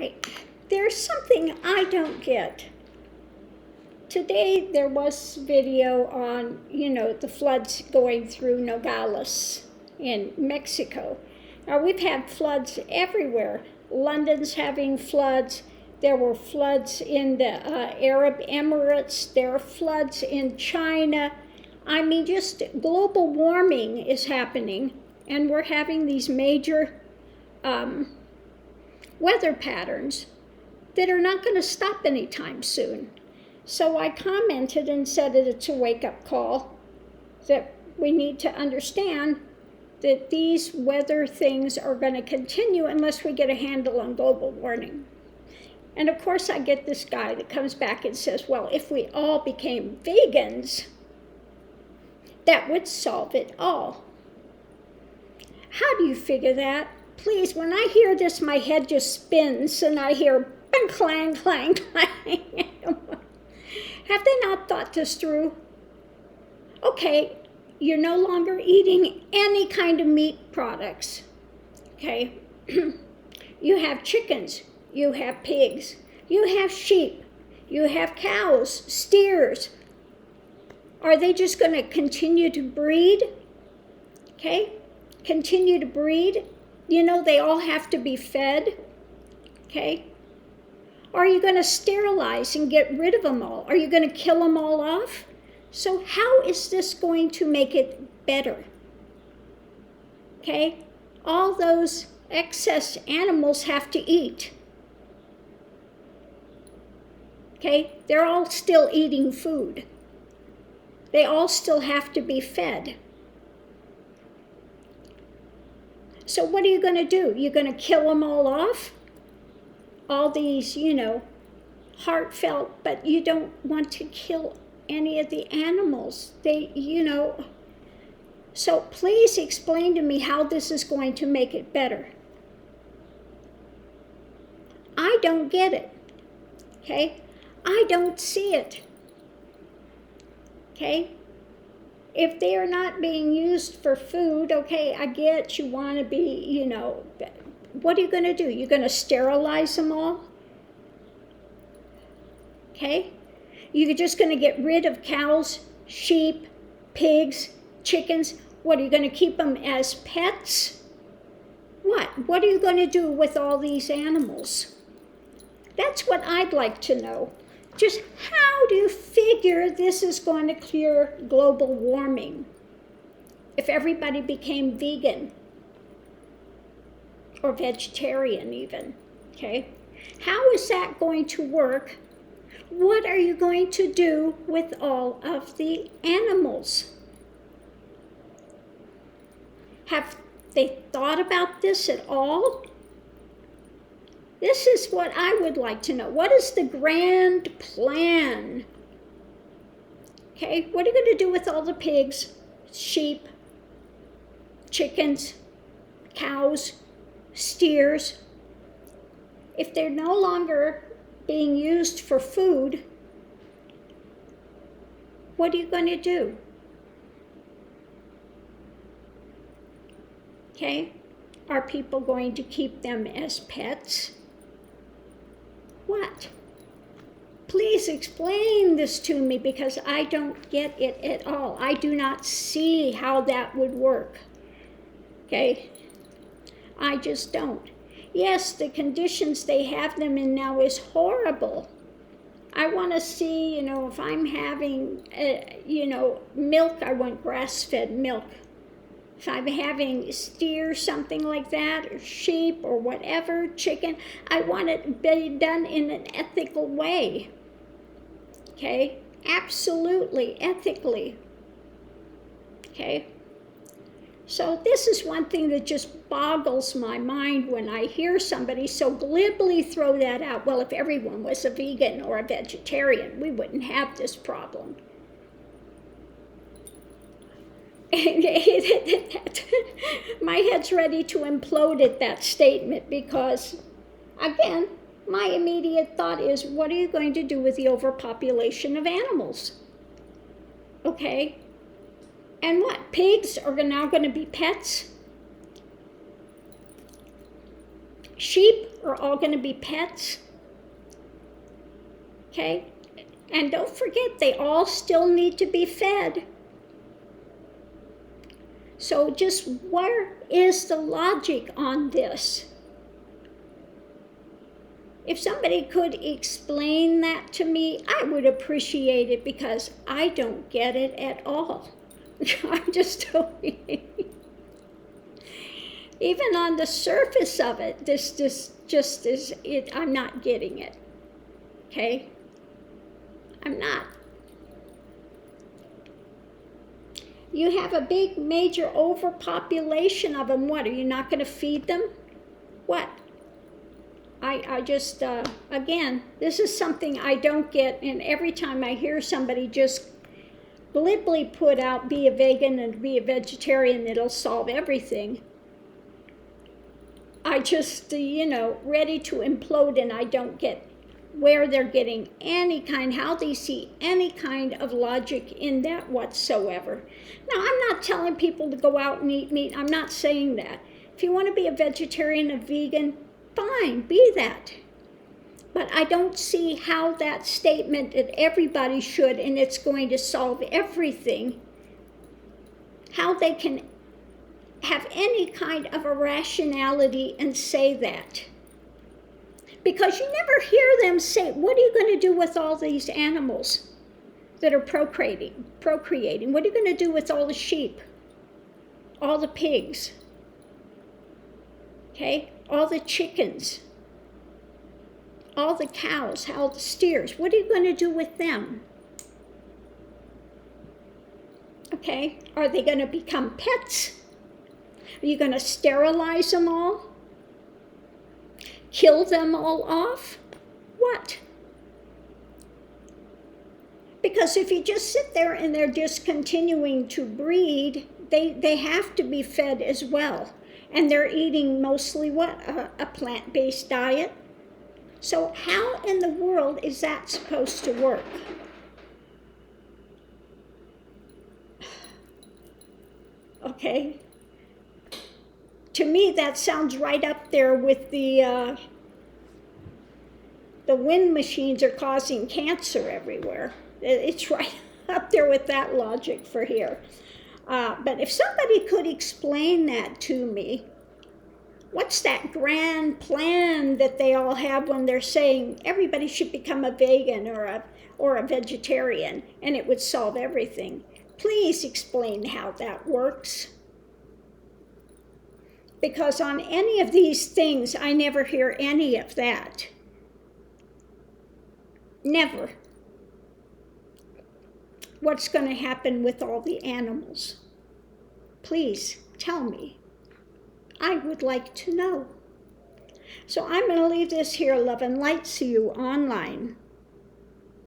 right, there's something I don't get. Today there was video on, the floods going through Nogales in Mexico. Now we've had floods everywhere. London's having floods. There were floods in the Arab Emirates. There are floods in China. I mean, just global warming is happening, and we're having these major weather patterns that are not going to stop anytime soon. So I commented and said that it's a wake-up call, that we need to understand that these weather things are going to continue unless we get a handle on global warming. And of course I get this guy that comes back and says, well, if we all became vegans, that would solve it all. How do you figure that? Please, when I hear this, my head just spins and I hear bang, clang, clang, clang. Have they not thought this through? Okay, you're no longer eating any kind of meat products, okay? You have chickens, you have pigs, you have sheep, you have cows, steers. Are they just going to continue to breed? Okay, continue to breed. They all have to be fed, okay? Are you going to sterilize and get rid of them all? Are you going to kill them all off? So how is this going to make it better? Okay, all those excess animals have to eat. Okay, they're all still eating food. They all still have to be fed. So what are you going to do? You're going to kill them all off? All these, heartfelt, but you don't want to kill any of the animals. So please explain to me how this is going to make it better. I don't get it, okay? I don't see it, okay? If they are not being used for food, okay, I get you want to be, what are you going to do? You're going to sterilize them all? Okay? You're just going to get rid of cows, sheep, pigs, chickens. What, are you going to keep them as pets? What are you going to do with all these animals? That's what I'd like to know. Just how do you figure this is going to cure global warming if everybody became vegan or vegetarian even, okay? How is that going to work? What are you going to do with all of the animals? Have they thought about this at all? This is what I would like to know. What is the grand plan? Okay, what are you going to do with all the pigs, sheep, chickens, cows, steers? If they're no longer being used for food, what are you going to do? Okay, are people going to keep them as pets? What? Please explain this to me because I don't get it at all. I do not see how that would work. Okay? I just don't. Yes, the conditions they have them in now is horrible. I want to see, if I'm having, milk, I want grass-fed milk. If I'm having steer, something like that, or sheep, or whatever, chicken, I want it to be done in an ethical way. Okay? Absolutely, ethically. Okay? So this is one thing that just boggles my mind when I hear somebody so glibly throw that out. Well, if everyone was a vegan or a vegetarian, we wouldn't have this problem. My head's ready to implode at that statement because, again, my immediate thought is, what are you going to do with the overpopulation of animals? Okay? And what? Pigs are now going to be pets? Sheep are all going to be pets. Okay? And don't forget, they all still need to be fed. So just where is the logic on this? If somebody could explain that to me, I would appreciate it, because I don't get it at all. I just don't. Even on the surface of it, this just is it. I'm not getting it. Okay? I'm not. You have a big, major overpopulation of them. What, are you not going to feed them? What? I just, again, this is something I don't get, and every time I hear somebody just glibly put out, be a vegan and be a vegetarian, it'll solve everything, I just, ready to implode, and I don't get where they're getting any kind, how they see any kind of logic in that whatsoever. Now, I'm not telling people to go out and eat meat. I'm not saying that. If you want to be a vegetarian, a vegan, fine, be that. But I don't see how that statement that everybody should and it's going to solve everything, how they can have any kind of a rationality and say that. Because you never hear them say, what are you going to do with all these animals that are procreating? What are you going to do with all the sheep, all the pigs, okay, all the chickens, all the cows, all the steers? What are you going to do with them? Okay, are they going to become pets? Are you going to sterilize them all? Kill them all off? What? Because if you just sit there and they're just continuing to breed, they have to be fed as well. And they're eating mostly what? A plant-based diet. So how in the world is that supposed to work? Okay. To me, that sounds right up there with the wind machines are causing cancer everywhere. It's right up there with that logic for here. But if somebody could explain that to me, what's that grand plan that they all have when they're saying everybody should become a vegan or a vegetarian and it would solve everything? Please explain how that works. Because on any of these things, I never hear any of that. Never. What's going to happen with all the animals? Please tell me. I would like to know. So I'm going to leave this here, love and light. See you online.